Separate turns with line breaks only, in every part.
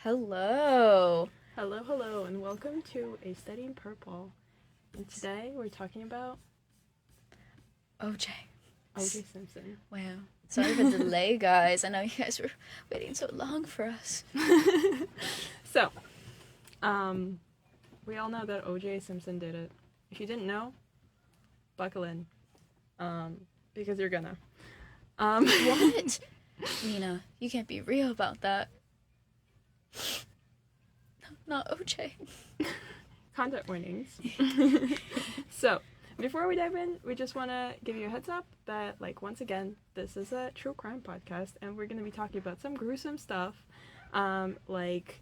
Hello.
Hello, and welcome to A Study in Purple. And today we're talking about
OJ.
O.J. Simpson.
Wow. Sorry for the delay, guys. I know you guys were waiting so long for us.
So, we all know that O.J. Simpson did it. If you didn't know, buckle in, because you're gonna.
What? Nina, you can't be real about that. Not OJ.
Content warnings. So, before we dive in, we just want to give you a heads up that, once again, this is a true crime podcast, and we're going to be talking about some gruesome stuff, violence,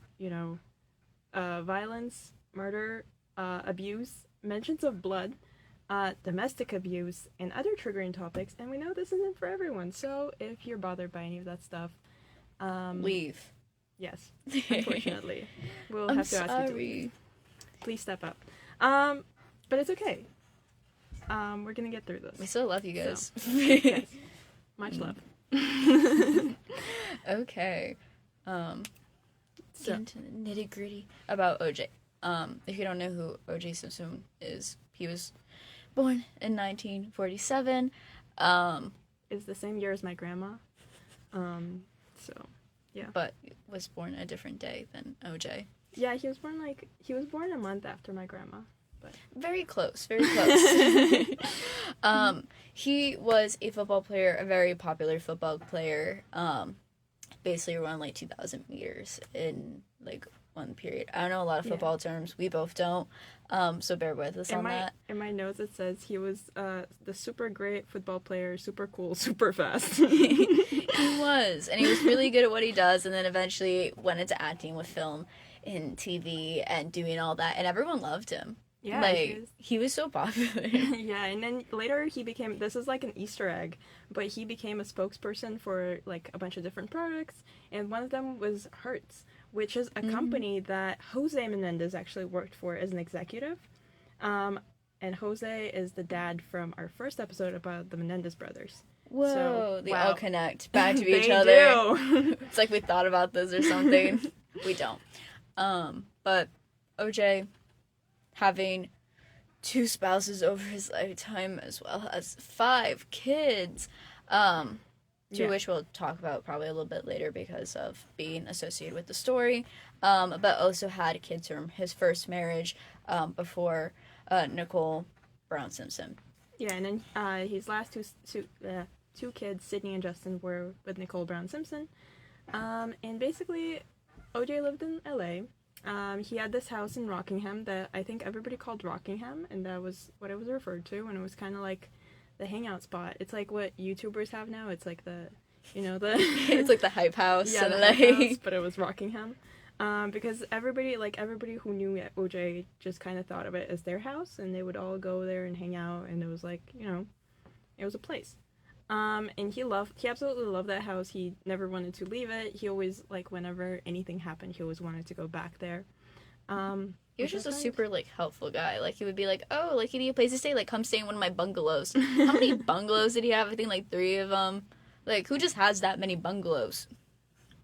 murder, abuse, mentions of blood, domestic abuse, and other triggering topics, and we know this isn't for everyone, so if you're bothered by any of that stuff,
leave.
Yes, unfortunately. We'll have to ask you to leave. Please step up. But it's okay. We're gonna get through this.
We still love you guys.
So, yes. Much love.
Okay. Get into the nitty-gritty about OJ. If you don't know who O.J. Simpson is, he was born in 1947.
It's the same year as my grandma. So, yeah.
But was born a different day than OJ.
Yeah, he was born a month after my grandma. But
very close. He was a football player, a very popular football player. Basically ran 2,000 meters in one period. I don't know a lot of football terms. We both don't. So bear with us on that.
In my notes it says he was the super great football player, super cool, super fast.
He was, and he was really good at what he does, and then eventually went into acting with film and TV and doing all that, and everyone loved him.
Yeah,
he was so popular.
Yeah, and then later he became, this is an Easter egg, but he became a spokesperson for a bunch of different products, and one of them was Hertz, which is a company that Jose Menendez actually worked for as an executive. And Jose is the dad from our first episode about the Menendez brothers.
Whoa,
so,
they all connect back to each
they
other.
Do.
It's like we thought about this or something. We don't. But OJ having 2 spouses over his lifetime as well as 5 kids, which we'll talk about probably a little bit later because of being associated with the story, but also had kids from his first marriage before Nicole Brown Simpson.
Yeah, and then his last two kids, Sydney and Justin, were with Nicole Brown Simpson. And basically, OJ lived in LA. He had this house in Rockingham that I think everybody called Rockingham, and that was what it was referred to, and it was kind of like the hangout spot. It's like what YouTubers have now. It's like the
it's like the hype house.
Yeah, the hype house, but it was Rockingham. Because everybody who knew OJ just kind of thought of it as their house, and they would all go there and hang out, and it was it was a place. And he absolutely loved that house. He never wanted to leave it. He always, whenever anything happened, he always wanted to go back there.
He was just a super, helpful guy. He would be like, oh, you need a place to stay? Come stay in one of my bungalows. How many bungalows did he have? I think, 3 of them. Who just has that many bungalows?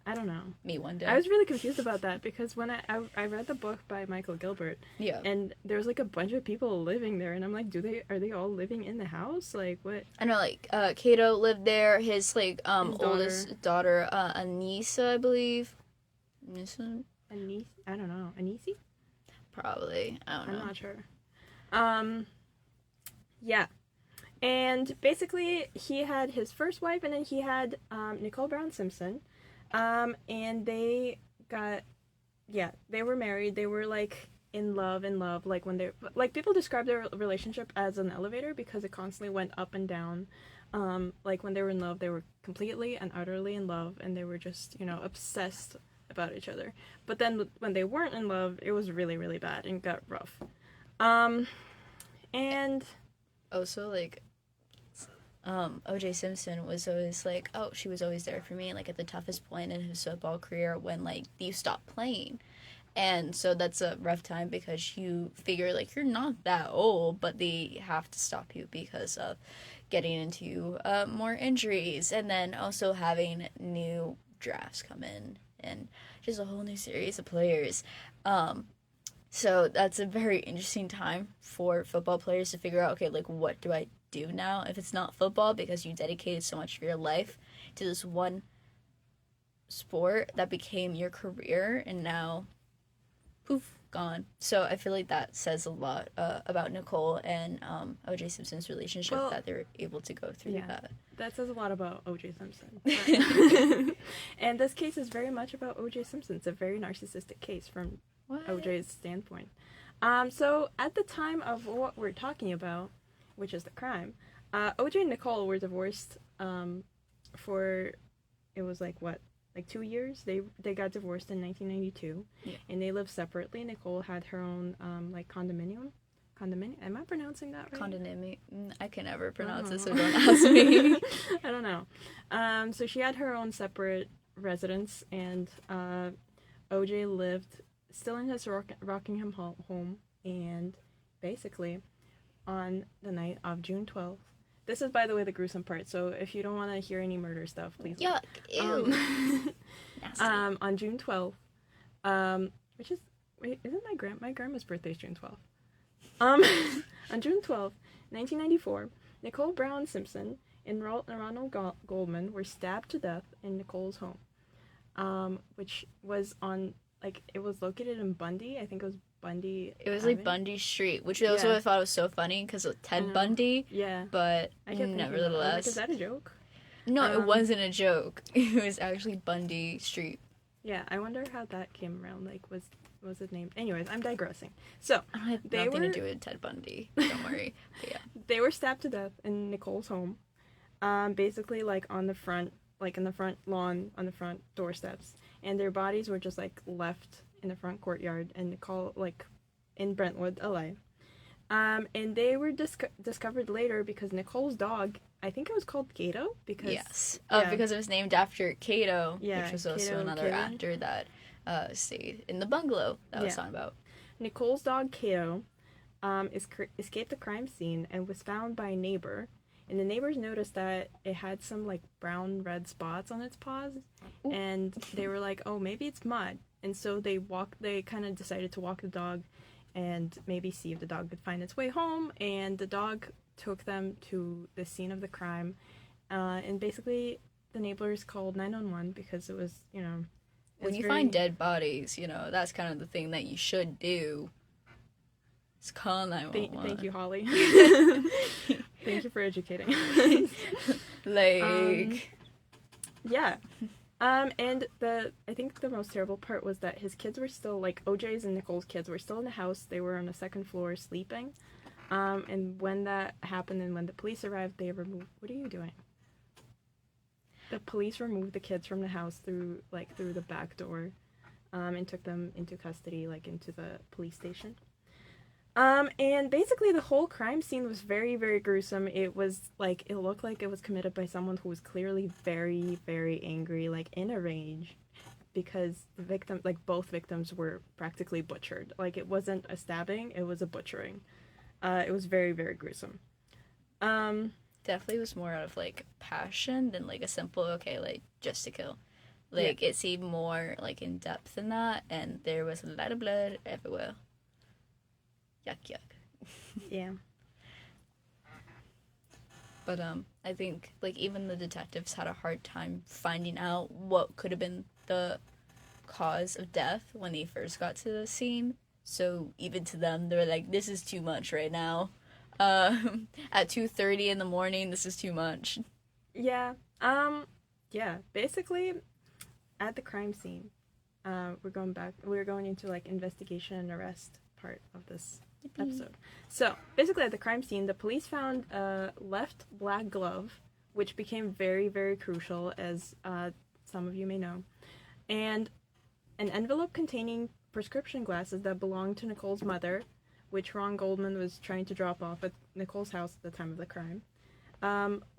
I don't know.
Me one day.
I was really confused about that because when I read the book by Michael Gilbert, and there was a bunch of people living there, and I'm like, are they all living in the house? What?
I know, Cato lived there. His oldest daughter, Anissa, I believe.
Anissa? I don't know. Anisi?
Probably. I don't know.
I'm not sure. Yeah. And basically, he had his first wife, and then he had Nicole Brown Simpson. And they were married. They were in love. When they people describe their relationship as an elevator because it constantly went up and down. When they were in love, they were completely and utterly in love, and they were just obsessed about each other. But then when they weren't in love, it was really, really bad and got rough. And
also O.J. Simpson was always she was always there for me, at the toughest point in his football career when, you stopped playing. And so that's a rough time because you figure, you're not that old, but they have to stop you because of getting into more injuries. And then also having new drafts come in and just a whole new series of players. So that's a very interesting time for football players to figure out, okay, like, what do I do now if it's not football, because you dedicated so much of your life to this one sport that became your career, and now poof, gone. So I feel like that says a lot about Nicole and OJ Simpson's relationship, that they were able to go through that.
That says a lot about OJ Simpson. And this case is very much about OJ Simpson. It's a very narcissistic case from OJ's standpoint. So at the time of what we're talking about, which is the crime, OJ and Nicole were divorced for, it was like 2 years. They got divorced in 1992, and they lived separately. Nicole had her own condominium. Am I pronouncing that right?
Condominium. I can never pronounce it, so don't ask me.
I don't know. So she had her own separate residence, and OJ lived still in his Rockingham home, and basically on the night of June 12th. This is, by the way, the gruesome part, so if you don't want to hear any murder stuff, please.
Yuck. Ew.
On June 12th, which is, wait, isn't my grandma's birthday is June 12th. On June 12th, 1994, Nicole Brown Simpson and Ronald Goldman were stabbed to death in Nicole's home, which was on, it was located in Bundy. I think it was Bundy.
It was like Bundy Street, which I also thought was so funny because of Ted Bundy.
Yeah.
But nevertheless.
Is that a joke?
No, it wasn't a joke. It was actually Bundy Street.
Yeah, I wonder how that came around. Was it named? Anyways, I'm digressing. So
I don't have nothing to do with Ted Bundy. Don't worry. But yeah.
They were stabbed to death in Nicole's home. Basically on the front, in the front lawn, on the front doorsteps. And their bodies were just left in the front courtyard, and Nicole in Brentwood, LA. And they were discovered later because Nicole's dog, I think it was called Kato, because
because it was named after Kato, which was also
Kato,
another actor that stayed in the bungalow that I was talking about.
Nicole's dog Kato escaped the crime scene and was found by a neighbor. And the neighbors noticed that it had some brown red spots on its paws. Ooh. And they were like, oh, maybe it's mud. And so they kind of decided to walk the dog and maybe see if the dog could find its way home. And the dog took them to the scene of the crime. And basically the neighbors called 911 because it was,
when you find dead bodies, that's kind of the thing that you should do. It's call 911.
Thank you, Hollie. Thank you for educating. Yeah. And I think the most terrible part was that his kids were still, OJ's and Nicole's kids were still in the house. They were on the second floor sleeping. And when that happened and when the police arrived, they removed... What are you doing? The police removed the kids from the house through the back door, and took them into custody, into the police station. And basically the whole crime scene was very, very gruesome. It was, it looked like it was committed by someone who was clearly very, very angry, in a rage, because the victim, both victims were practically butchered. It wasn't a stabbing, it was a butchering. It was very, very gruesome.
Definitely was more out of, passion than, a simple, just to kill. It seemed more, in depth than that, and there was a lot of blood everywhere. Yuck.
Yeah.
But I think even the detectives had a hard time finding out what could have been the cause of death when they first got to the scene. So even to them, they were like, "This is too much right now. At 2:30 in the morning, this is too much."
Yeah. Yeah. Basically, at the crime scene, we're going into investigation and arrest part of this episode. So basically at the crime scene, the police found a left black glove, which became very, very crucial, as some of you may know, and an envelope containing prescription glasses that belonged to Nicole's mother, which Ron Goldman was trying to drop off at Nicole's house at the time of the crime.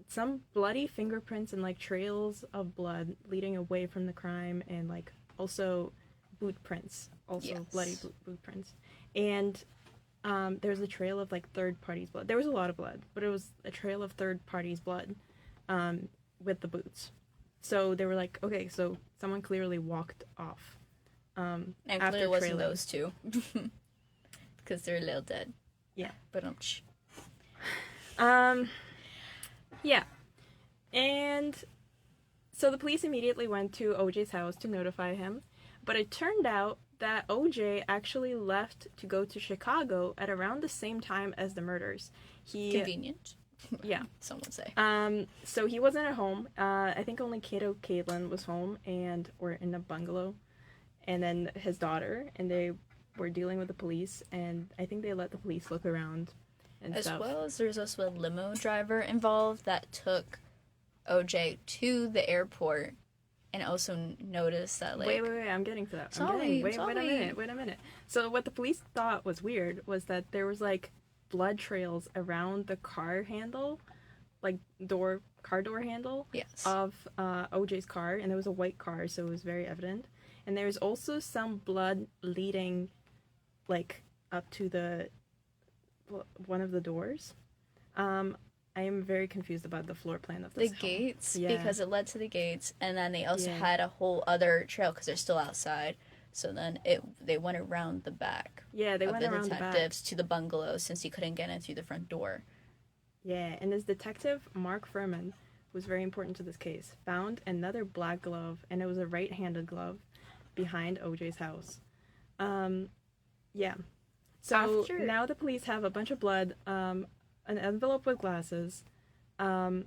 Some bloody fingerprints and trails of blood leading away from the crime, and also boot prints, bloody boot prints. And there's a trail of third party's blood. There was a lot of blood, but it was a trail of third party's blood with the boots. So they were like, okay, so someone clearly walked off.
And
after
clearly it wasn't
trailing.
those two. Because they're a little dead.
Yeah.
But
Yeah. And so the police immediately went to OJ's house to notify him, but it turned out that OJ actually left to go to Chicago at around the same time as the murders.
convenient.
Yeah.
Some would say.
So he wasn't at home. I think only Caitlin was home or in a bungalow, and then his daughter, and they were dealing with the police, and I think they let the police look around and
As
stuff.
well as there's also a limo driver involved that took OJ to the airport and also noticed that, like...
Wait, I'm getting to that.
Sorry.
Wait a minute. So what the police thought was weird was that there was, like, blood trails around the car handle, like, car door handle
Yes.
of OJ's car, and it was a white car, so it was very evident. And there was also some blood leading, like, up to one of the doors. I am very confused about the floor plan of this
the
home.
gates,
Yeah.
because it led to the gates, and then they also
Yeah.
had a whole other trail because they're still outside. So then they went around the back
Yeah, they
of
went
the
around the back.
detectives to the bungalow since he couldn't get in through the front door.
Yeah, and this detective, Mark Furman, who's very important to this case, found another black glove, and it was a right-handed glove, behind OJ's house. Yeah. So now the police have a bunch of blood, an envelope with glasses, 2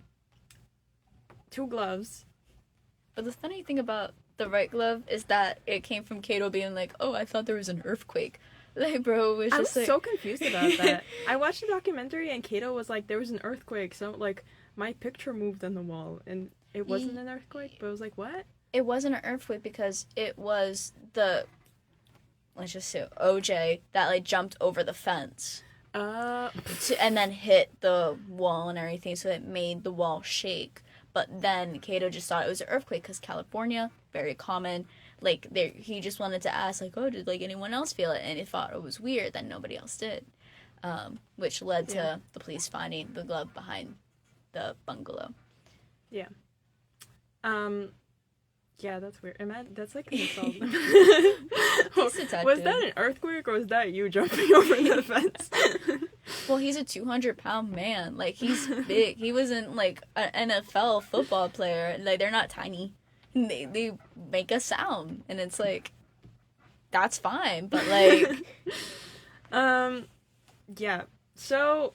gloves.
But the funny thing about the right glove is that it came from Kato being like, oh, I thought there was an earthquake. Like, bro, it was
I
just
was
like...
so confused about that. I watched the documentary and Kato was like, there was an earthquake, so, like, my picture moved on the wall, and it wasn't an earthquake, but I was like, what?
It wasn't an earthquake because it was let's just say OJ that, like, jumped over the fence. And then hit the wall and everything, so it made the wall shake. But then Kato just thought it was an earthquake because California, very common. Like, he just wanted to ask, like, oh, did, like, anyone else feel it? And he thought it was weird that nobody else did. Which led to the police finding the glove behind the bungalow.
Yeah. Yeah, that's weird. That's like an insult. Was that an earthquake or was that you jumping over the fence?
Well, he's a 200-pound man. Like, he's big. He wasn't, like, an NFL football player. Like, they're not tiny. They make a sound. And it's like, that's fine. But, like...
Yeah. So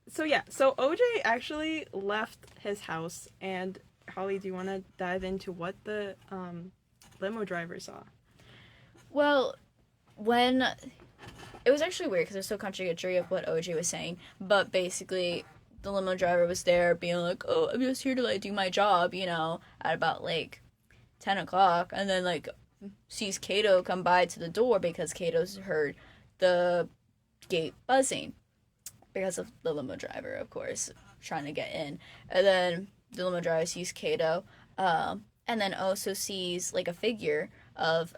OJ actually left his house, and Holly, do you want to dive into what the limo driver saw?
Well, when... It was actually weird because it was so contradictory of what OJ was saying. But basically, the limo driver was there being like, oh, I'm just here to, like, do my job, you know, at about, like, 10 o'clock. And then, like, sees Kato come by to the door because Kato's heard the gate buzzing. Because of the limo driver, of course, trying to get in. And then the limo driver sees Kato, and then also sees, like, a figure of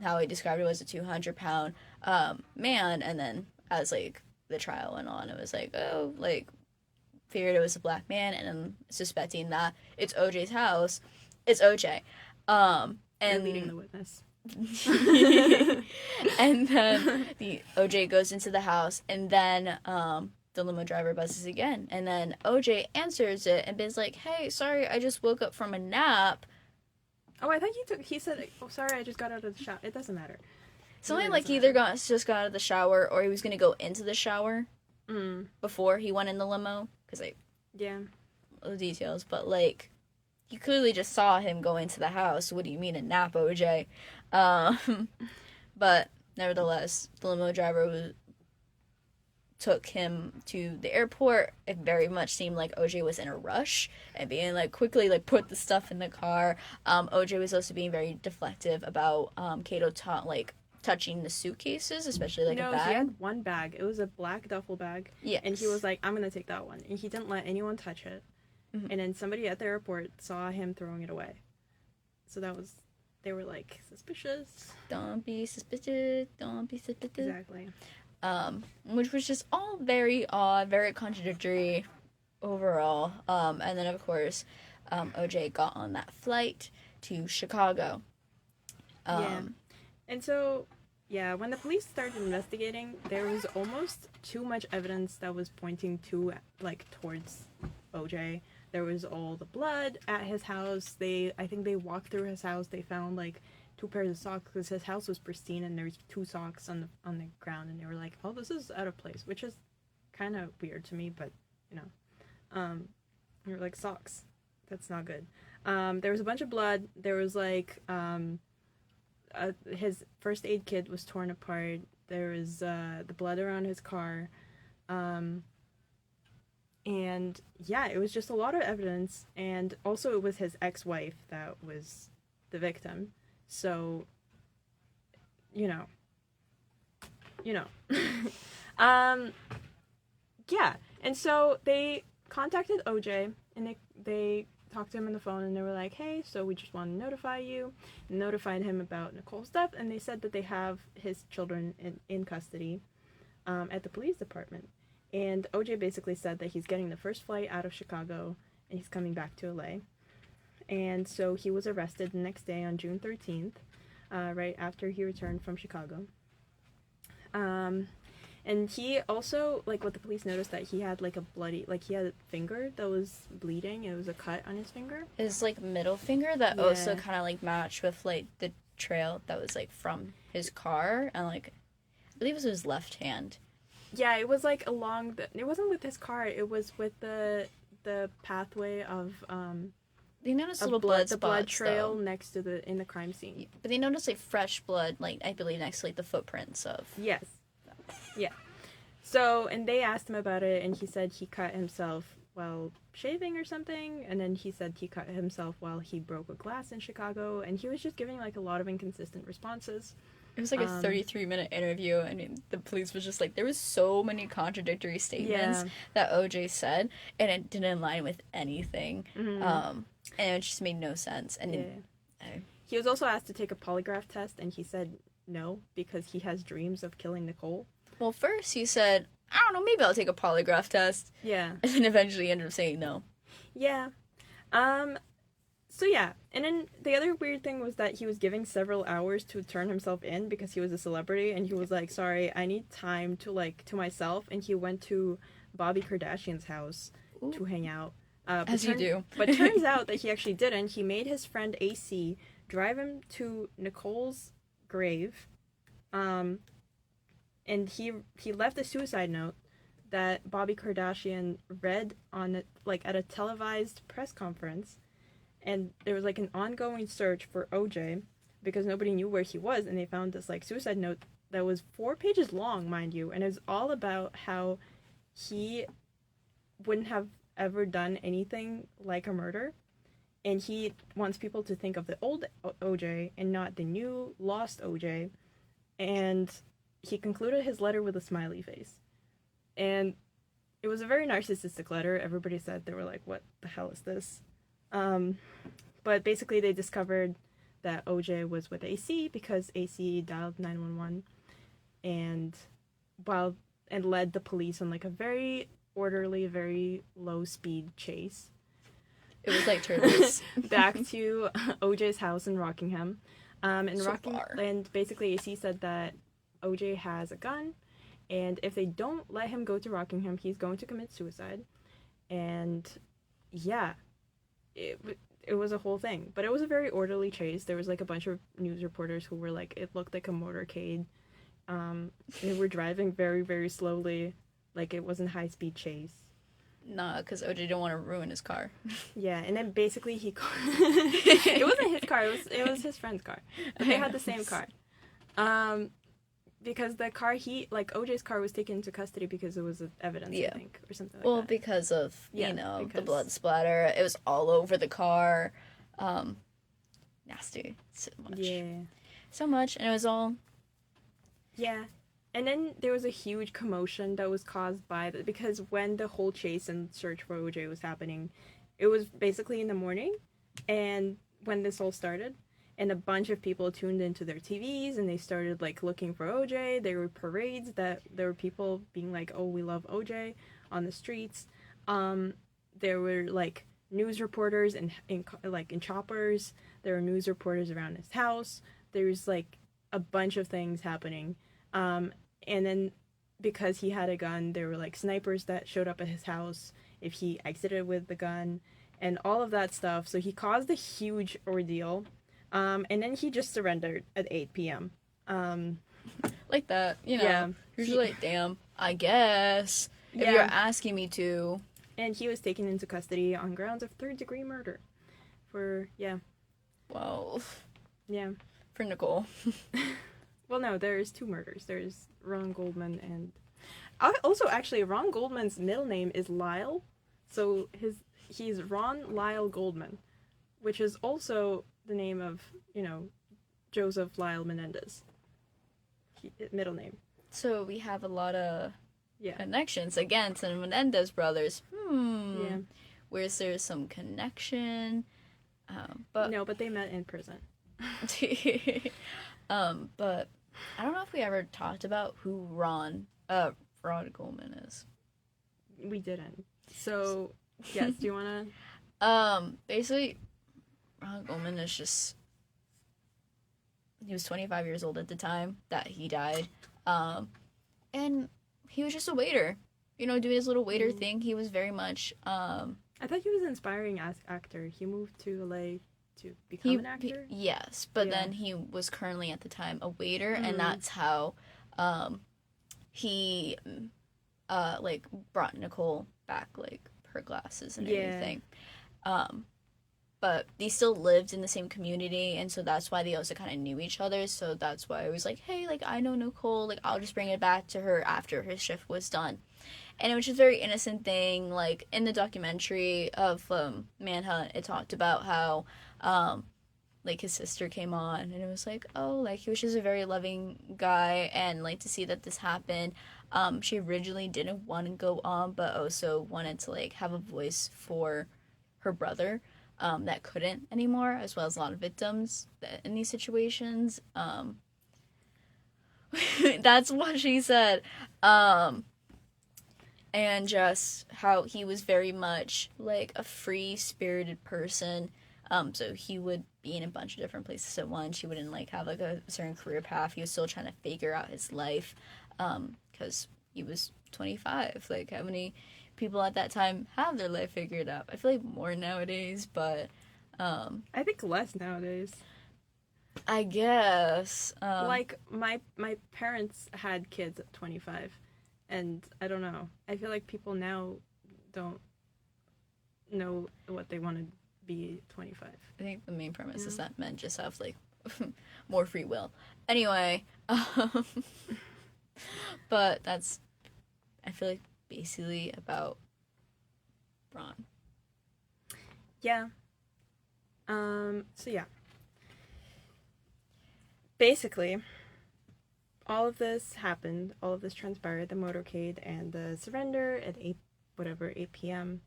how he described it was a 200-pound man. And then as, like, the trial went on, it was like, oh, like, figured it was a black man, and then suspecting that it's OJ's house, it's OJ. And
you're leading the witness.
And then the OJ goes into the house, and then the limo driver buzzes again, and then OJ answers it and is like, hey, sorry, I just woke up from a nap.
Oh, I thought he said, oh, sorry, I just got out of the shower. It doesn't matter.
Something like he either just got out of the shower, or he was going to go into the shower before he went in the limo, because, like, the details, but, like, you clearly just saw him go into the house. What do you mean a nap, OJ? But nevertheless, the limo driver took him to the airport. It very much seemed like OJ was in a rush and being like, quickly, like, put the stuff in the car. OJ was also being very deflective about Kato touching the suitcases, especially, like, a bag.
No, he had one bag. It was a black duffel bag.
Yes.
And he was like, I'm gonna take that one. And he didn't let anyone touch it. Mm-hmm. And then somebody at the airport saw him throwing it away. So they were like, suspicious.
Don't be suspicious. Don't be suspicious.
Exactly.
Which was just all very odd, very contradictory overall. And then, of course, OJ got on that flight to Chicago.
And so, when the police started investigating, there was almost too much evidence that was pointing to, towards OJ. There was all the blood at his house. I think they walked through his house. They found, 2 pairs of socks because his house was pristine, and there's 2 socks on the ground, and they were like, oh, this is out of place, which is kind of weird to me, but, they were like, socks. That's not good. There was a bunch of blood. There was, his first aid kit was torn apart. There was the blood around his car. And it was just a lot of evidence. And also it was his ex-wife that was the victim. So, And so they contacted OJ, and they talked to him on the phone, and they were like, hey, so we just want to notify you, and notified him about Nicole's death, and they said that they have his children in custody at the police department. And OJ basically said that he's getting the first flight out of Chicago, and he's coming back to LA. And so he was arrested the next day on June 13th, right after he returned from Chicago. And he also, what the police noticed, that he had, he had a finger that was bleeding. It was a cut on his finger.
His, middle finger that also kind of, matched with, the trail that was, from his car. And, I believe it was his left hand.
Yeah, it was, along it wasn't with his car. It was with the pathway of,
they noticed little blood spots,
the blood trail next to in the crime scene.
But they noticed, fresh blood, I believe, next to, the footprints of...
Yes. Yeah. So, and they asked him about it, and he said he cut himself while shaving or something, and then he said he cut himself while he broke a glass in Chicago, and he was just giving, a lot of inconsistent responses.
It was, a 33-minute interview, and the police was just there was so many contradictory statements that OJ said, and it didn't align with anything, and it just made no sense. And
he was also asked to take a polygraph test, and he said no, because he has dreams of killing Nicole.
Well, first he said, I don't know, maybe I'll take a polygraph test.
Yeah.
And then eventually he ended up saying no.
Yeah. So yeah. And then the other weird thing was that he was giving several hours to turn himself in because he was a celebrity, and he was like, sorry, I need time to myself, and he went to Bobby Kardashian's house to hang out.
As you do.
But turns out that he actually didn't. He made his friend AC drive him to Nicole's grave. And he left a suicide note that Bobby Kardashian read on at a televised press conference, and there was an ongoing search for OJ because nobody knew where he was, and they found this suicide note that was 4 pages long, mind you, and it was all about how he wouldn't have ever done anything like a murder, and he wants people to think of the old OJ and not the new lost OJ, and he concluded his letter with a smiley face. And it was a very narcissistic letter. Everybody said, they were like, what the hell is this? But basically they discovered that OJ was with AC because AC dialed 911 and led the police on a very orderly, very low speed chase.
It was like turtles.
Back to OJ's house in Rockingham. And basically AC said that OJ has a gun, and if they don't let him go to Rockingham, he's going to commit suicide. And it was a whole thing, but it was a very orderly chase. There was a bunch of news reporters who were it looked like a motorcade. They were driving very, very slowly, it wasn't high speed chase.
Nah, because OJ didn't want to ruin his car.
Yeah, and then basically it wasn't his car, it was his friend's car. But they had the same car. Because the car OJ's car was taken into custody because it was evidence, I think, or something like that.
Well, because of, the blood splatter. It was all over the car. Nasty. So much.
Yeah.
So much, and it was all...
Yeah. And then there was a huge commotion that was caused by because when the whole chase and search for OJ was happening, it was basically in the morning, and when this all started, and a bunch of people tuned into their TVs, and they started looking for OJ. There were parades there were people being like, "Oh, we love OJ," on the streets. There were news reporters in choppers. There were news reporters around his house. There's like a bunch of things happening. And then because he had a gun, there were like snipers that showed up at his house if he exited with the gun and all of that stuff. So he caused a huge ordeal. And then he just surrendered at 8 p.m.
Like that, you know.
Yeah.
You're just like, damn, I guess. If
Yeah.
you're asking me to.
And he was taken into custody on grounds of third-degree murder.
Well,
Yeah.
for Nicole.
Well, no, there's 2 murders. There's Ron Goldman and... Also, actually, Ron Goldman's middle name is Lyle. So he's Ron Lyle Goldman, which is also the name of, Joseph Lyle Menendez. Middle name.
So we have a lot of
Yeah.
connections again to the Menendez brothers.
Yeah.
Where's there some connection? But
No, but they met in prison.
but I don't know if we ever talked about who Ron Goldman is.
We didn't. So, yes, do you want to...
Basically, Ron Goldman is just... He was 25 years old at the time that he died. And he was just a waiter. Doing his little waiter thing. He was very much...
I thought he was an inspiring actor. He moved to LA to become an actor?
Yes, but
Yeah.
then he was currently at the time a waiter, and that's how he brought Nicole back, like, her glasses and everything. But they still lived in the same community, and so that's why they also kind of knew each other. So that's why I was like, hey, like, I know Nicole, like, I'll just bring it back to her after her shift was done. And it was just a very innocent thing. Like, in the documentary of Manhunt, it talked about how like, his sister came on, and it was like, oh, like, he was just a very loving guy, and, like, to see that this happened, she originally didn't want to go on, but also wanted to, like, have a voice for her brother, that couldn't anymore, as well as a lot of victims in these situations. That's what she said. And just how he was very much, like, a free-spirited person. So he would be in a bunch of different places at once. He wouldn't, like, have, like, a certain career path. He was still trying to figure out his life, because he was 25. Like, how many people at that time have their life figured out? I feel like more nowadays, but,
I think less nowadays.
I guess.
Like, my parents had kids at 25, and I don't know. I feel like people now don't know what they want to be at 25.
I think the main premise is that men just have, like, more free will. Anyway, but that's, I feel like, basically about Ron.
Yeah. So yeah. Basically, all of this happened, all of this transpired, the motorcade and the surrender at 8 p.m.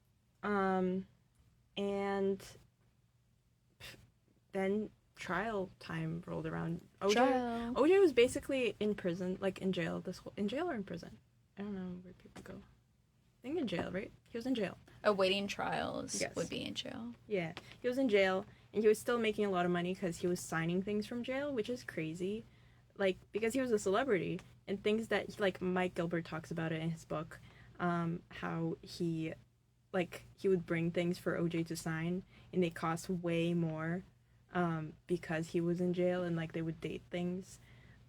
And then trial time rolled around. OJ was basically in prison, like in jail, in jail or in prison? I don't know where people go. I think in jail, right? He was in jail.
Awaiting trials.
Yes.
Would be in jail.
Yeah. He was in jail, and he was still making a lot of money because he was signing things from jail, which is crazy. Like, because he was a celebrity, and things that, like, Mike Gilbert talks about it in his book, how he would bring things for OJ to sign, and they cost way more, because he was in jail, and, like, they would date things,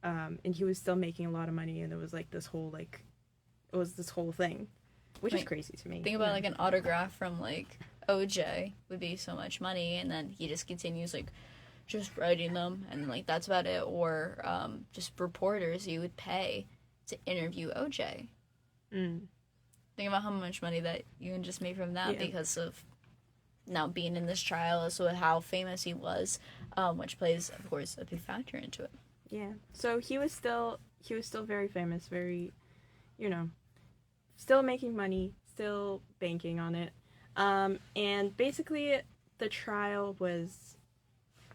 and he was still making a lot of money, and it was, like, this whole thing, which is crazy to me.
Think about, like, an autograph from, like, OJ would be so much money, and then he just continues, like, just writing them, and, like, that's about it. Or just reporters you would pay to interview OJ. Think about how much money that you can just make from that because of now being in this trial, so how famous he was, which plays, of course, a big factor into it.
Yeah. So he was still very famous, very, still making money, still banking on it. And basically the trial was,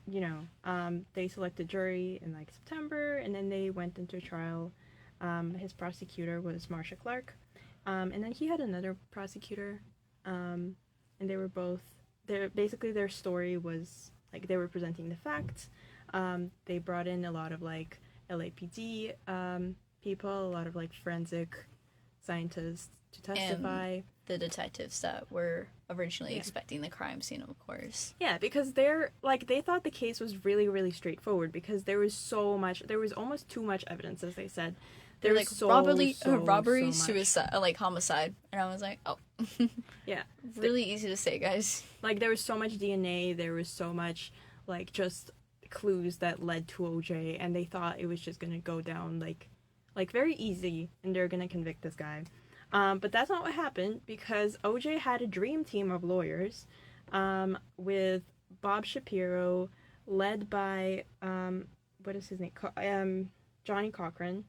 they selected jury in, like, September, and then they went into trial. His prosecutor was Marsha Clark. And then he had another prosecutor, and they were both their story was like they were presenting the facts. They brought in a lot of like LAPD people, a lot of like forensic scientists to testify.
And the detectives that were originally expecting the crime scene, of course.
Yeah, because they thought the case was really, really straightforward because there was almost too much evidence, as they said.
They're like robbery,
so
suicide, like homicide, and I was like, oh,
yeah,
really easy to say, guys.
Like there was so much DNA, there was so much like just clues that led to OJ, and they thought it was just gonna go down like very easy, and they're gonna convict this guy. But that's not what happened because OJ had a dream team of lawyers, with Bob Shapiro, led by what is his name? Johnny Cochran.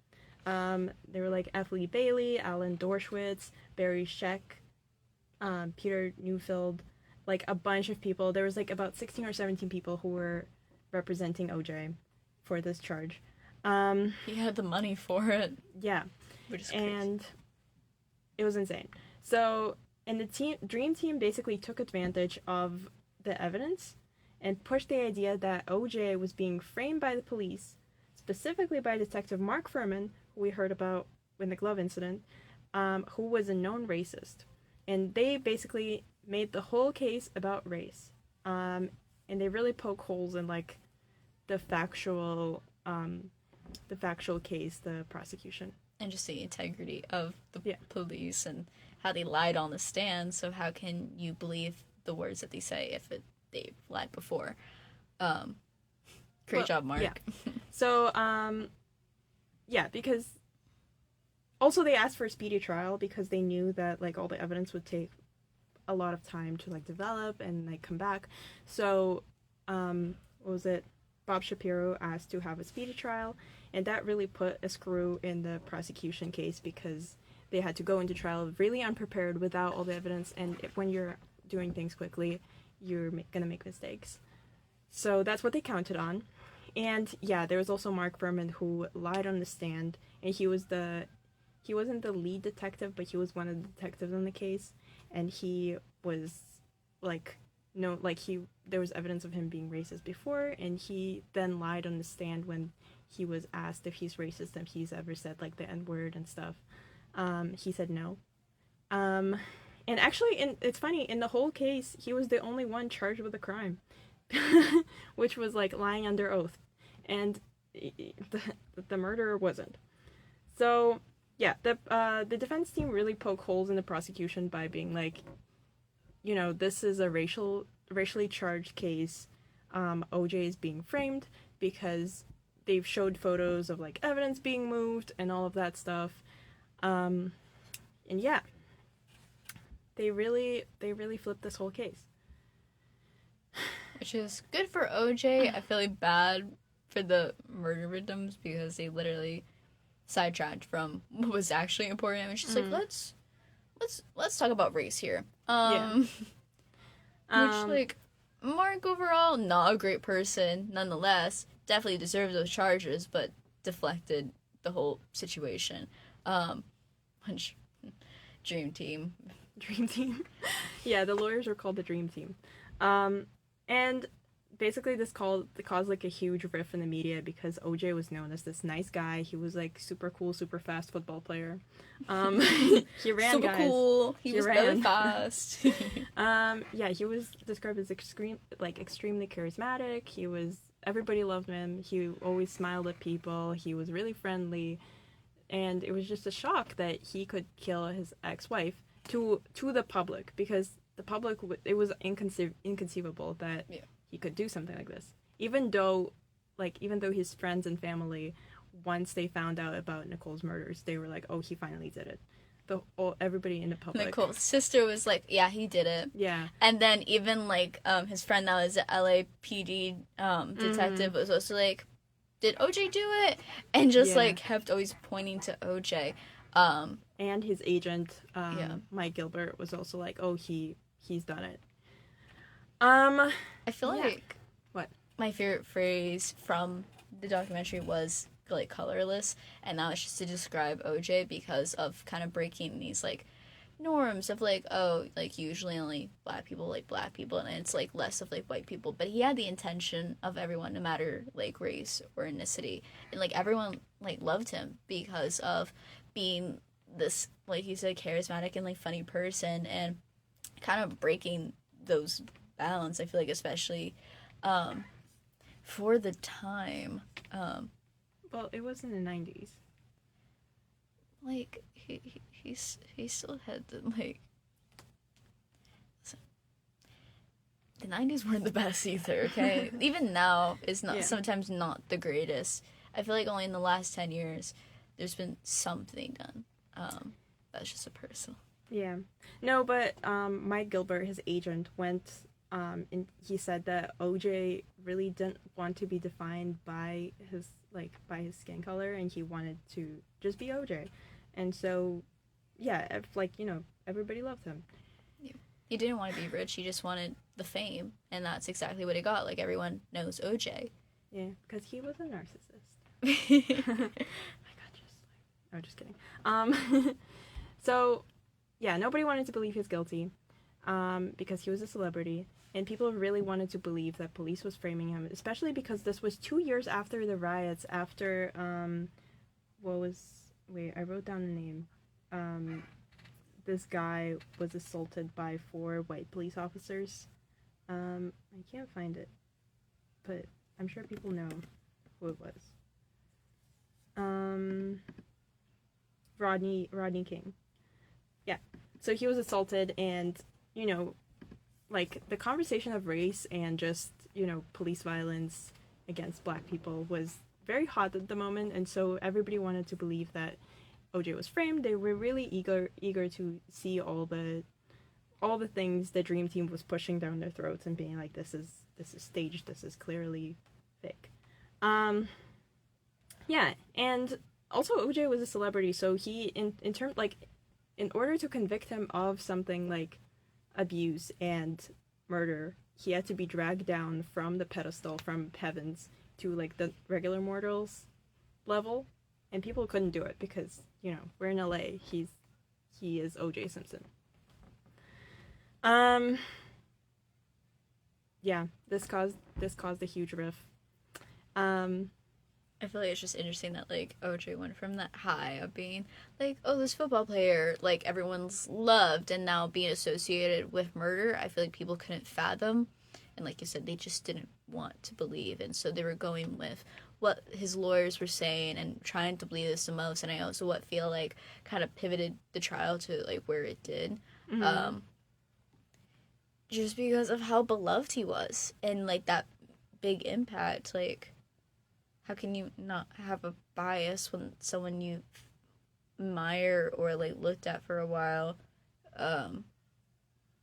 They were like F. Lee Bailey, Alan Dershowitz, Barry Scheck, Peter Neufeld, like a bunch of people. There was like about 16 or 17 people who were representing OJ for this charge.
He had the money for it.
Yeah.
Which is crazy.
And it was insane. So, and the dream team basically took advantage of the evidence and pushed the idea that OJ was being framed by the police, specifically by Detective Mark Furman, who we heard about in the glove incident, who was a known racist. And they basically made the whole case about race. And they really poke holes in like the factual case, the prosecution.
And just the integrity of the police and how they lied on the stand. So how can you believe the words that they say if they've lied before? Great job, Mark.
Yeah. So, because also they asked for a speedy trial because they knew that like all the evidence would take a lot of time to like develop and like come back. So, what was it? Bob Shapiro asked to have a speedy trial, and that really put a screw in the prosecution case because they had to go into trial really unprepared without all the evidence, and when you're doing things quickly, you're gonna make mistakes. So that's what they counted on. And yeah, there was also Mark Furman who lied on the stand, and he wasn't the lead detective, but he was one of the detectives on the case, and he was like there was evidence of him being racist before, and he then lied on the stand when he was asked if he's racist, if he's ever said like the N-word and stuff. He said no. And actually, it's funny, in the whole case, he was the only one charged with a crime, which was like lying under oath, and the murderer wasn't. So yeah, the defense team really poke holes in the prosecution by being like, you know, this is a racially charged case. OJ is being framed because they've showed photos of like evidence being moved and all of that stuff. And yeah, they really flipped this whole case.
Which is good for OJ. I feel like bad for the murder victims because they literally sidetracked from what was actually important. It was just like, let's talk about race here. Which, like, Mark overall, not a great person, nonetheless. Definitely deserves those charges, but deflected the whole situation. Which, Dream Team.
Dream Team. Yeah, the lawyers were called the Dream Team. And basically this caused like a huge rift in the media because OJ was known as this nice guy. He was like super cool, super fast football player. He ran,
super
guys.
Cool. He was really fast.
Yeah, he was described as extremely charismatic. Everybody loved him. He always smiled at people. He was really friendly, and it was just a shock that he could kill his ex-wife to the public, because the public, it was inconceivable that he could do something like this. Even though his friends and family, once they found out about Nicole's murders, they were like, "Oh, he finally did it." Everybody in the public.
Nicole's sister was like, "Yeah, he did it."
Yeah.
And then even like his friend that was an LAPD detective was also like, "Did OJ do it?" And just like kept always pointing to OJ.
And his agent, Mike Gilbert, was also like, "Oh, he's done it."
I feel like
what
my favorite phrase from the documentary was like colorless, and that was just to describe OJ because of kind of breaking these like norms of like, oh, like usually only black people like black people, and it's like less of like white people. But he had the intention of everyone, no matter like race or ethnicity, and like everyone like loved him because of being this, like you said, charismatic and like funny person, and kind of breaking those bounds. I feel like especially for the time.
Well, it was in the 90s.
Like he still had the like. The 90s weren't the best either. Okay, even now is not sometimes not the greatest. I feel like only in the last 10 years there's been something done. That's just a personal.
Yeah, no, but Mike Gilbert, his agent, went and he said that OJ really didn't want to be defined by his skin color, and he wanted to just be OJ. And so, yeah, everybody loved him.
Yeah. He didn't want to be rich. He just wanted the fame, and that's exactly what he got. Like, everyone knows OJ.
Yeah, because he was a narcissist. Oh my God, just kidding. So, yeah, nobody wanted to believe he's guilty, because he was a celebrity, and people really wanted to believe that police was framing him, especially because this was 2 years after the riots, after, I wrote down the name. This guy was assaulted by 4 white police officers. I can't find it, but I'm sure people know who it was. Rodney King. Yeah. So he was assaulted, and, like, the conversation of race and just, police violence against black people was very hot at the moment, and so everybody wanted to believe that OJ was framed. They were really eager to see all the things the Dream Team was pushing down their throats and being like, this is staged, this is clearly fake. Yeah, and also OJ was a celebrity, so he in order to convict him of something like abuse and murder, he had to be dragged down from the pedestal, from heavens, to like the regular mortals level, and people couldn't do it because, we're in LA. He is O.J. Simpson. Yeah, this caused a huge riff.
I feel like it's just interesting that, like, OJ went from that high of being, like, oh, this football player, like, everyone's loved, and now being associated with murder, I feel like people couldn't fathom. And like you said, they just didn't want to believe. And so they were going with what his lawyers were saying and trying to believe this the most. And I also feel like kind of pivoted the trial to, like, where it did. Mm-hmm. Just because of how beloved he was. And, like, that big impact, like, how can you not have a bias when someone you admire or, like, looked at for a while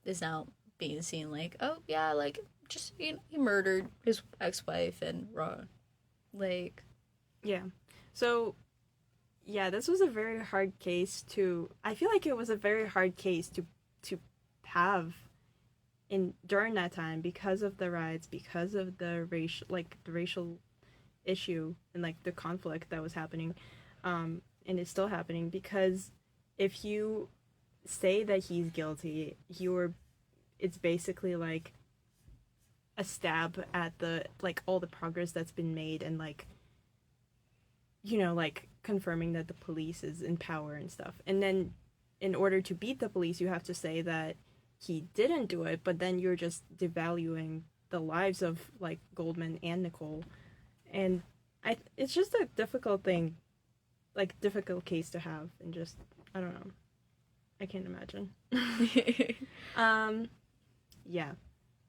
is now being seen like, oh, yeah, like, just, he murdered his ex-wife and like...
Yeah. So, yeah, this was a very hard case to... I feel like it was a very hard case to have during that time because of the riots, because of the racial issue and, like, the conflict that was happening, and it's still happening, because if you say that he's guilty, it's basically like a stab at all the progress that's been made, and, like, like, confirming that the police is in power and stuff. And then in order to beat the police, you have to say that he didn't do it, but then you're just devaluing the lives of, like, Goldman and Nicole. And it's just a difficult case to have, and just, I don't know. I can't imagine. Yeah.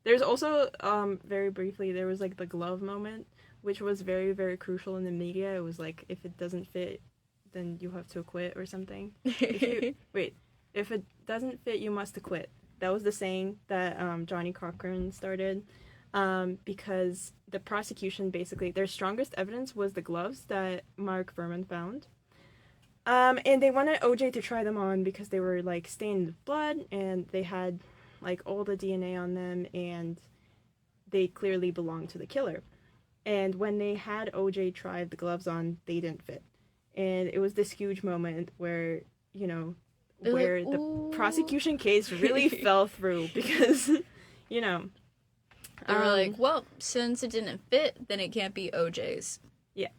There's also, very briefly, there was, like, the glove moment, which was very, very crucial in the media. It was like, if it doesn't fit, then you have to quit or something. If it doesn't fit, you must acquit. That was the saying that Johnny Cochran started, because the prosecution, basically, their strongest evidence was the gloves that Mark Furman found. And they wanted OJ to try them on because they were, like, stained with blood, and they had, like, all the DNA on them, and they clearly belonged to the killer. And when they had OJ try the gloves on, they didn't fit. And it was this huge moment where,
They're
where
like,
the
"Ooh."
prosecution case really fell through because, you know.
They were like, well, since it didn't fit, then it can't be OJ's.
Yeah.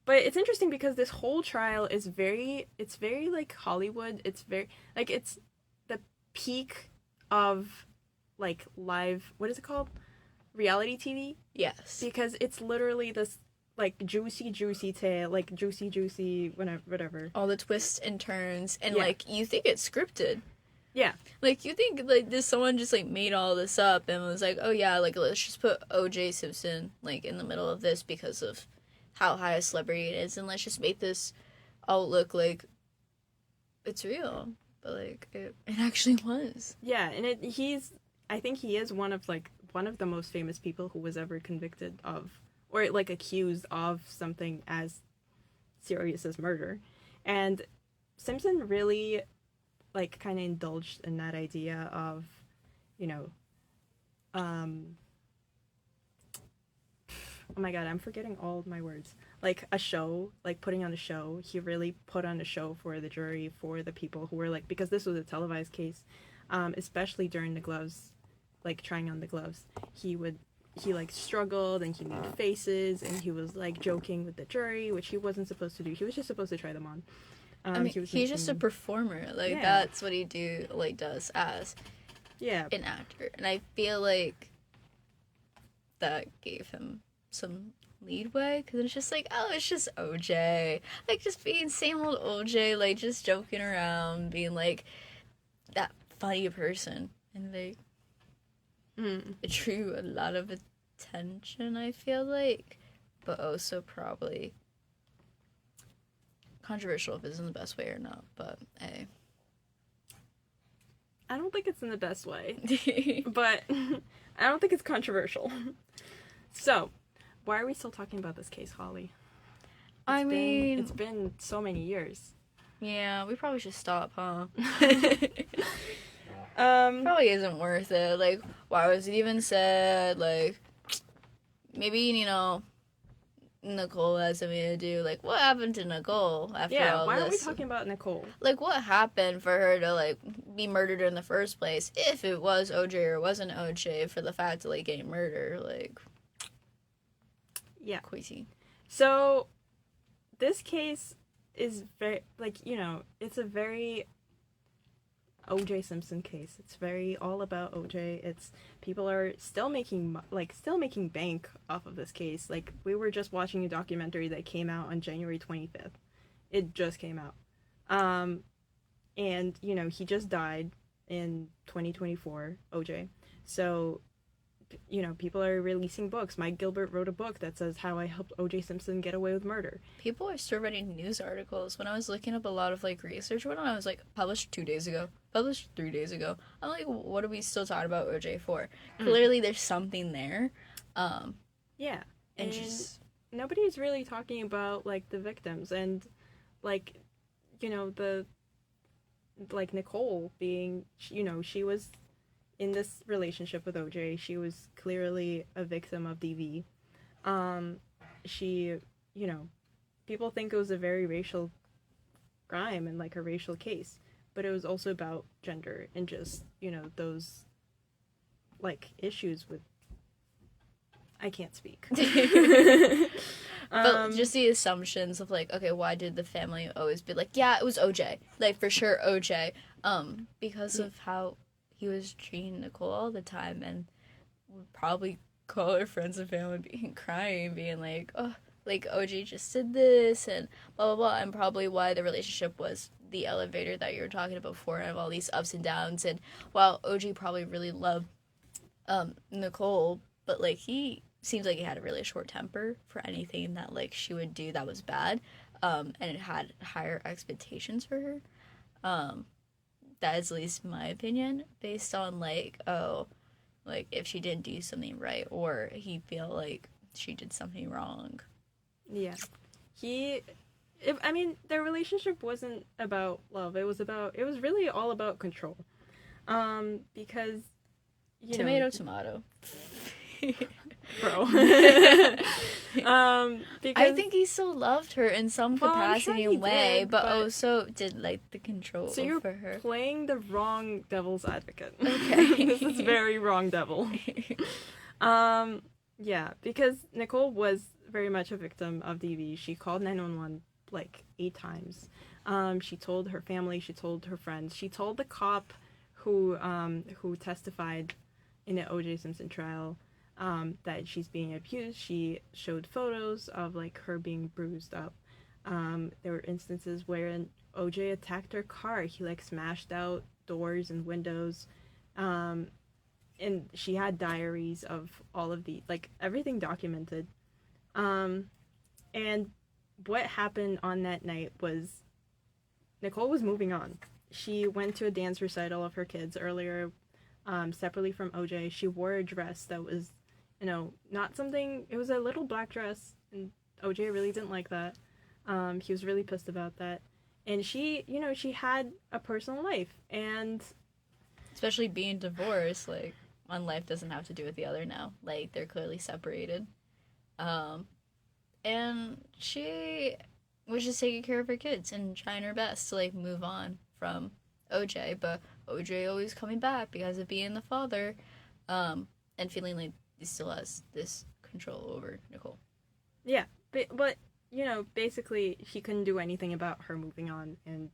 But it's interesting because this whole trial is very like Hollywood. It's very, like, it's the peak of, like, live, what is it called? Reality TV?
Yes.
Because it's literally this, like, juicy tale, like, juicy, whatever.
All the twists and turns, and,
Yeah.
like, you think it's scripted.
Yeah.
Like, you think, like, someone just, like, made all this up and was like, oh, yeah, like, let's just put O.J. Simpson, like, in the middle of this because of how high a celebrity it is, and let's just make this all look like it's real. But, like, it actually was.
Yeah, and I think he is one of the most famous people who was ever convicted of, or, like, accused of something as serious as murder. And Simpson really, like, kind of indulged in that idea of, you know, oh my god, I'm forgetting all of my words. Like, a show, like, putting on a show. He really put on a show for the jury, for the people who were, like, because this was a televised case, especially during the gloves, like, trying on the gloves. He, like, struggled, and he made faces, and he was, like, joking with the jury, which he wasn't supposed to do. He was just supposed to try them on.
I mean, he's just a performer. Like, that's what he does as an actor. And I feel like that gave him some leadway, because it's just like, oh, it's just OJ. Like, just being same old OJ, like, just joking around, being, like, that funny person. And, like, it drew a lot of attention, I feel like. But also probably controversial if it's in the best way or not, but hey.
I don't think it's in the best way, but I don't think it's controversial. So, why are we still talking about this case, Holly? It's been so many years.
Yeah, we probably should stop, huh?
Probably
isn't worth it. Like, why was it even said? Like, maybe, you know, Nicole has something to do. Like, what happened to Nicole after all this?
Why are we talking about Nicole?
Like, what happened for her to, like, be murdered in the first place? If it was OJ or wasn't OJ, for the fact of, like, getting murdered, like...
Yeah.
Crazy.
So, this case is very, like, you know, it's a very O.J. Simpson case. It's very all about O.J. It's, people are still making bank off of this case. Like, we were just watching a documentary that came out on January 25th. It just came out. And, you know, he just died in 2024, O.J. So, you know, people are releasing books. Mike Gilbert wrote a book that says how I helped O.J. Simpson get away with murder.
People are still writing news articles. When I was looking up a lot of, like, research, when I was like, published 2 days ago, published 3 days ago. I'm like, what are we still talking about OJ for? Clearly there's something there.
Yeah.
And just...
nobody's really talking about, like, the victims. And, like, you know, like, Nicole being, you know, she was in this relationship with OJ. She was clearly a victim of DV. She, you know, people think it was a very racial crime and, like, a racial case, but it was also about gender and just, you know, those, like, issues with... I can't speak.
But just the assumptions of, like, okay, why did the family always be like, yeah, it was OJ. Like, for sure OJ. Because of how he was treating Nicole all the time, and would probably call her friends and family crying, being like, oh, like, OJ just did this, and blah, blah, blah, and probably why the relationship was the elevator that you were talking about before, and all these ups and downs, and while OJ probably really loved Nicole, but, like, he seems like he had a really short temper for anything that, like, she would do that was bad, and it had higher expectations for her. That is at least my opinion, based on, like, oh, like, if she didn't do something right, or he feel like she did something wrong.
Yeah. I mean, their relationship wasn't about love. It was really all about control. Because, you
Tomato,
know...
tomato.
bro. Because
I think he still loved her in some
Well, I'm
capacity
sure he
and way,
did,
but
but-
also did like the control
so you're
over her.
playing the wrong devil's advocate.
Okay.
This is very wrong devil. Yeah, because Nicole was very much a victim of DV. She called 911 like 8 times. She told her family, she told her friends, she told the cop who testified in the O.J. Simpson trial that she's being abused. She showed photos of like her being bruised up. There were instances where O.J. attacked her car. He like smashed out doors and windows. And she had diaries of all of the like everything documented. And what happened on that night was Nicole was moving on. She went to a dance recital of her kids earlier, separately from OJ. She wore a dress that was, not something. It was a little black dress, and OJ really didn't like that. He was really pissed about that. And she had a personal life, and
Especially being divorced, like, one life doesn't have to do with the other now. Like, they're clearly separated. And she was just taking care of her kids and trying her best to, like, move on from OJ. But OJ always coming back because of being the father, and feeling like he still has this control over Nicole.
yeah, but basically he couldn't do anything about her moving on, and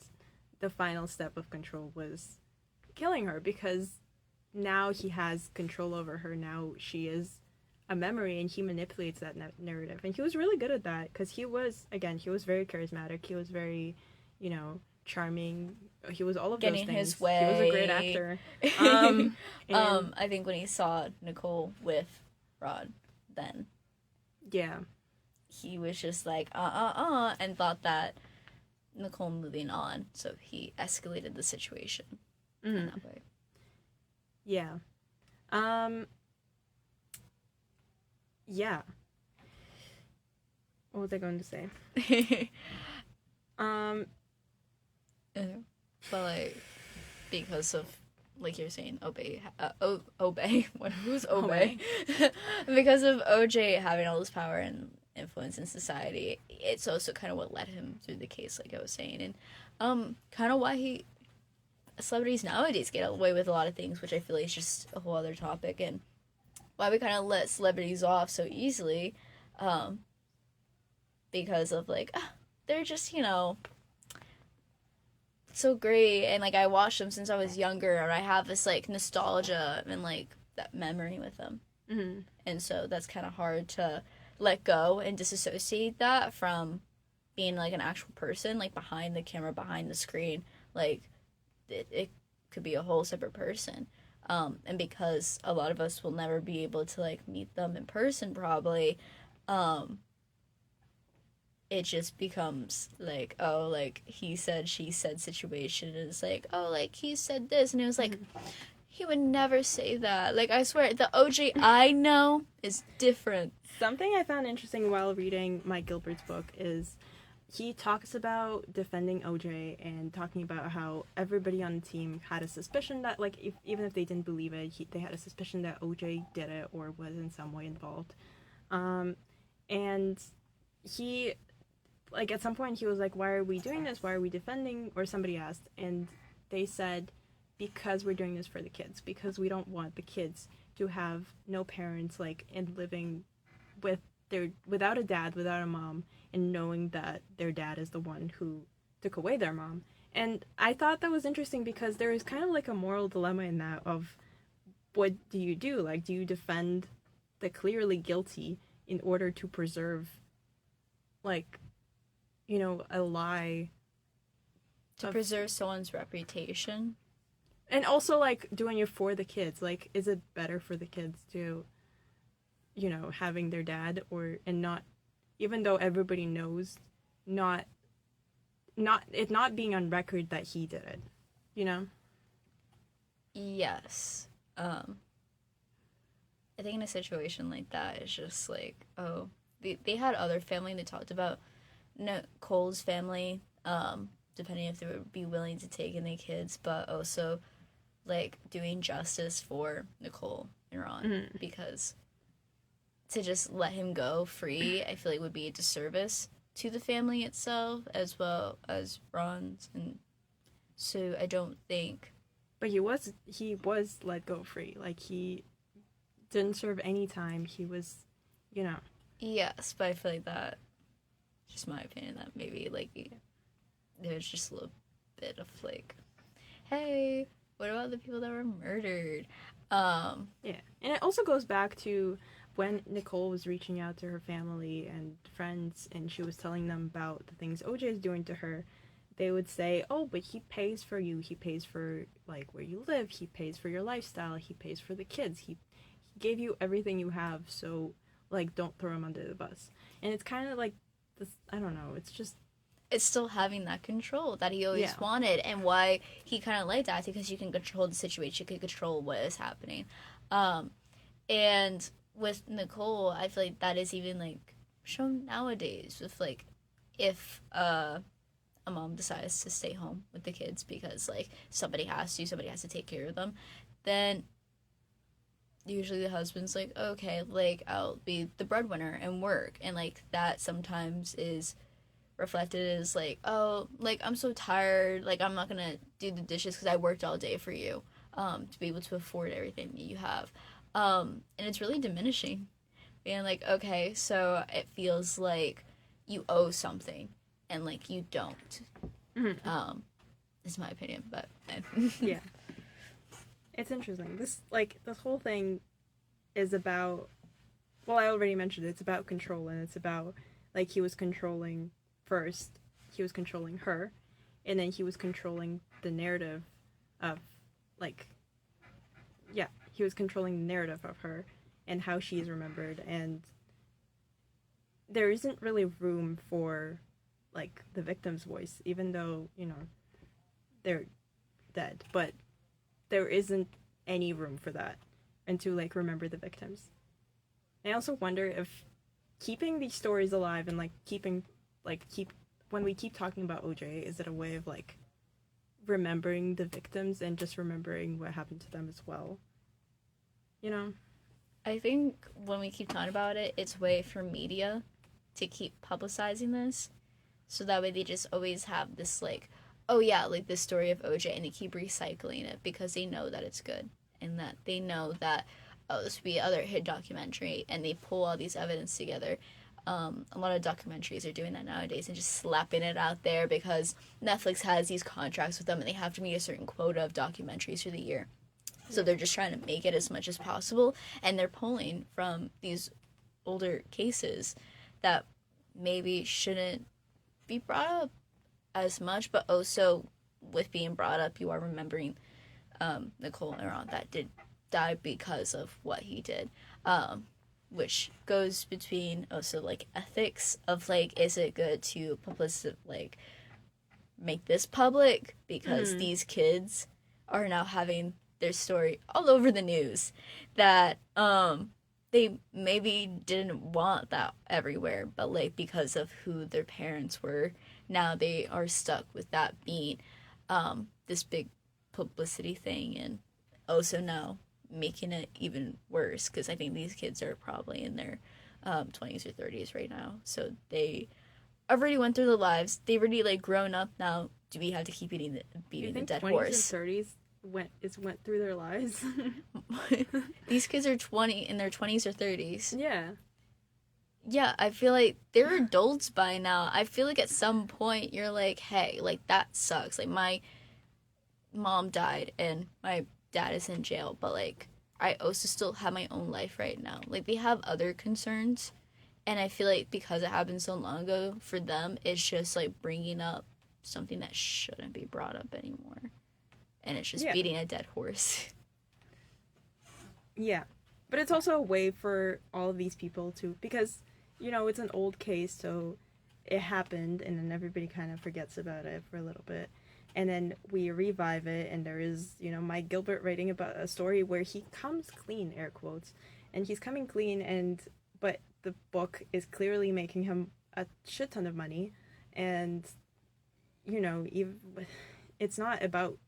the final step of control was killing her because now he has control over her. Now she is a memory, and he manipulates that narrative, and he was really good at that because he was very charismatic. He was very charming. He was all of
Getting
those things.
his way.
He was a great actor. And
I think when he saw Nicole with Rod, then
yeah,
he was just like, and thought that Nicole moving on, so he escalated the situation in that way.
yeah, yeah. What was I going to say?
But like, because of, like you're saying, Obey. Who's Obey? Because of OJ having all this power and influence in society, it's also kind of what led him through the case, like I was saying, and kind of why celebrities nowadays get away with a lot of things, which I feel like is just a whole other topic, and why we kind of let celebrities off so easily, because of like, they're just so great, and like I watched them since I was younger, and I have this like nostalgia and like that memory with them, and so that's kind of hard to let go and disassociate that from being like an actual person, like behind the camera, behind the screen. Like it could be a whole separate person, and because a lot of us will never be able to like meet them in person probably, it just becomes like, oh, like he said, she said situation. And it's like, oh, like he said this, and it was like, he would never say that. Like, I swear, the OJ I know is different.
Something I found interesting while reading Mike Gilbert's book is he talks about defending OJ and talking about how everybody on the team had a suspicion that, like, even if they didn't believe it, they had a suspicion that OJ did it or was in some way involved. And he, like, at some point he was like, why are we doing this? Why are we defending? Or somebody asked, and they said, because we're doing this for the kids, because we don't want the kids to have no parents, like, and living without a dad, without a mom, and knowing that their dad is the one who took away their mom. And I thought that was interesting because there is kind of like a moral dilemma in that of, what do you do? Like, do you defend the clearly guilty in order to preserve, like, a lie?
To preserve someone's reputation.
And also, like, doing it for the kids. Like, is it better for the kids to, having their dad and not, even though everybody knows, not being on record that he did it,
Yes. I think in a situation like that, it's just like, oh, they had other family. They talked about Nicole's family, depending if they would be willing to take in their kids, but also like doing justice for Nicole and Ron, because to just let him go free, I feel like would be a disservice to the family itself as well as Ron's, and so I don't think.
But he was let go free. Like, he didn't serve any time. He was, you know.
Yes, but I feel like that, just my opinion, that maybe like there was just a little bit of like, hey, what about the people that were murdered?
Yeah, and it also goes back to when Nicole was reaching out to her family and friends, and she was telling them about the things OJ is doing to her. They would say, oh, but he pays for you. He pays for, like, where you live. He pays for your lifestyle. He pays for the kids. He gave you everything you have, so, like, don't throw him under the bus. And it's kind of like this, I don't know, it's just...
It's still having that control that he always wanted, and why he kind of liked that, because you can control the situation, you can control what is happening. And with Nicole, I feel like that is even, like, shown nowadays with, like, if a mom decides to stay home with the kids because, like, somebody has to take care of them, then usually the husband's like, okay, like, I'll be the breadwinner and work, and, like, that sometimes is reflected as, like, oh, like, I'm so tired, like, I'm not gonna do the dishes because I worked all day for you, to be able to afford everything that you have, and it's really diminishing, being like, okay, so it feels like you owe something, and, like, you don't. Is my opinion, but
yeah, it's interesting. This whole thing is about, well, I already mentioned it, it's about control, and it's about, like, he was controlling first, he was controlling her, and then he was controlling the narrative of, like, yeah, he was controlling the narrative of her and how she is remembered, and there isn't really room for, like, the victim's voice, even though, you know, they're dead, but there isn't any room for that, and to, like, remember the victims. I also wonder if keeping these stories alive and, like, when we keep talking about OJ, is it a way of, like, remembering the victims and just remembering what happened to them as well? You know?
I think when we keep talking about it, it's a way for media to keep publicizing this, so that way they just always have this, like, oh yeah, like, this story of OJ, and they keep recycling it because they know that it's good, and that they know that, oh, this would be another hit documentary, and they pull all these evidence together. A lot of documentaries are doing that nowadays and just slapping it out there because Netflix has these contracts with them and they have to meet a certain quota of documentaries for the year. So they're just trying to make it as much as possible, and they're pulling from these older cases that maybe shouldn't be brought up as much, but also with being brought up, you are remembering Nicole and Ron that did die because of what he did. Which goes between also, like, ethics of, like, is it good to like, make this public because these kids are now having their story all over the news that they maybe didn't want that everywhere, but, like, because of who their parents were, now they are stuck with that being this big publicity thing, and also now making it even worse, because I think these kids are probably in their 20s or 30s right now, so they already went through their lives, they've already, like, grown up. Now do we have to keep beating the dead horse?
20s and 30s went through their lives?
These kids are in their 20s or 30s. Yeah, I feel like they're adults by now. I feel like at some point you're like, hey, like, that sucks, like, my mom died and my dad is in jail, but, like, I also still have my own life right now. Like, they have other concerns, and I feel like because it happened so long ago, for them, it's just, like, bringing up something that shouldn't be brought up anymore. And it's just beating a dead horse.
Yeah. But it's also a way for all of these people to, because, you know, it's an old case, so it happened, and then everybody kind of forgets about it for a little bit. And then we revive it, and there is, you know, Mike Gilbert writing about a story where he comes clean, air quotes, and he's coming clean, but the book is clearly making him a shit ton of money, and, you know, it's not about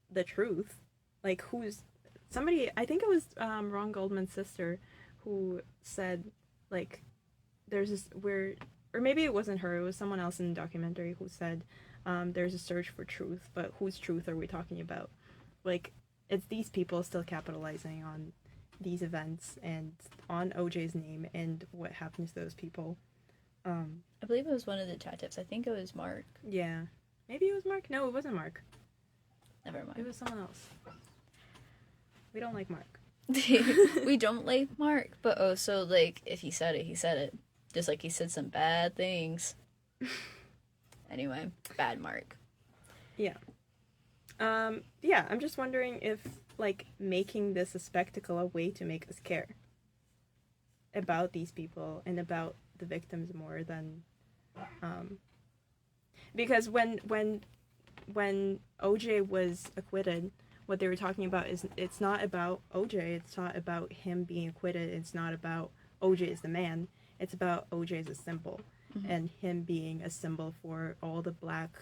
the truth. Like, I think it was Ron Goldman's sister who said, like, there's this or maybe it wasn't her, it was someone else in the documentary who said, there's a search for truth, but whose truth are we talking about? Like, it's these people still capitalizing on these events and on OJ's name and what happens to those people.
I believe it was one of the detectives. I think it was Mark.
Yeah. Maybe it was Mark? No, it wasn't Mark.
Never mind.
It was someone else. We don't like Mark.
We don't like Mark, but also, like, if he said it, he said it. Just like he said some bad things. Anyway, bad Mark.
Yeah. Yeah, I'm just wondering if, like, making this a spectacle a way to make us care about these people and about the victims more than, because when OJ was acquitted, what they were talking about is it's not about OJ, it's not about him being acquitted, it's not about OJ as the man, it's about OJ as a symbol, and him being a symbol for all the black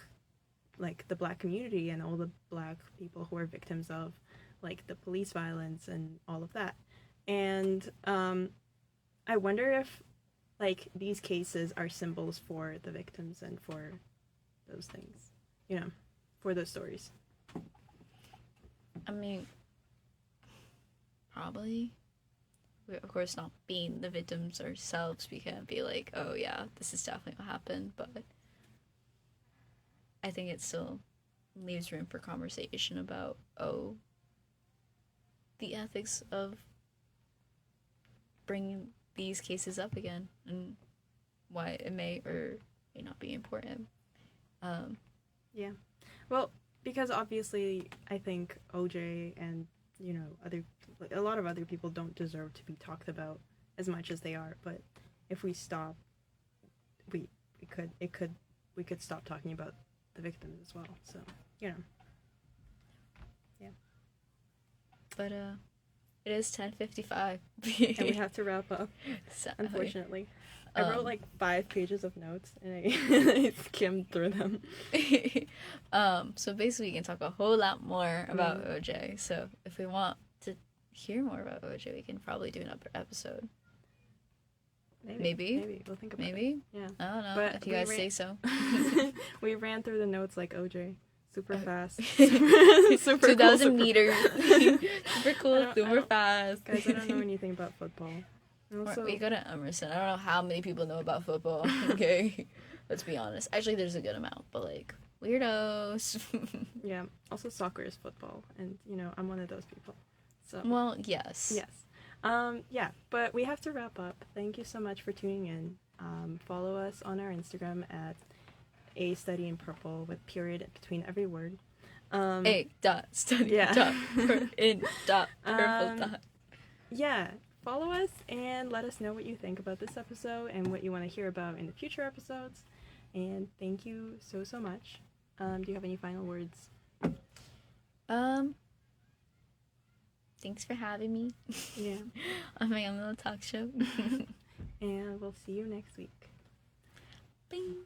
community and all the black people who are victims of, like, the police violence and all of that. And I wonder if, like, these cases are symbols for the victims and for those things, you know, for those stories.
I mean, probably. We're, of course, not being the victims ourselves. We can't be like, oh yeah, this is definitely what happened, but I think it still leaves room for conversation about, the ethics of bringing these cases up again and why it may or may not be important.
Yeah. Well, because obviously I think OJ and, you know, a lot of other people don't deserve to be talked about as much as they are, but if we stop, we could stop talking about the victims as well. So, you know. Yeah.
But it is 10:55.
And we have to wrap up,
Sadly.
Unfortunately. I wrote like 5 pages of notes and I skimmed through them.
So basically we can talk a whole lot more about OJ. So if we want to hear more about OJ, we can probably do another episode. Maybe.
We'll think about
it.
Yeah.
I don't know.
But
if you guys say so.
We ran through the notes like OJ. Super fast.
Super 2,000 cool, meters. Super cool, super fast.
Guys, I don't know anything about football.
Also, we go to Emerson. I don't know how many people know about football. Okay, let's be honest. Actually, there's a good amount, but like weirdos.
Yeah. Also, soccer is football, and you know I'm one of those people. So.
Well, yes.
Yes. Yeah. But we have to wrap up. Thank you so much for tuning in. Follow us on our Instagram at A Study in Purple with period between every word.
A.study in purple.
Yeah. Follow us and let us know what you think about this episode and what you want to hear about in the future episodes. And thank you so much. Do you have any final words?
Thanks for having me.
Yeah.
On my own little talk show.
And we'll see you next week.
Bing.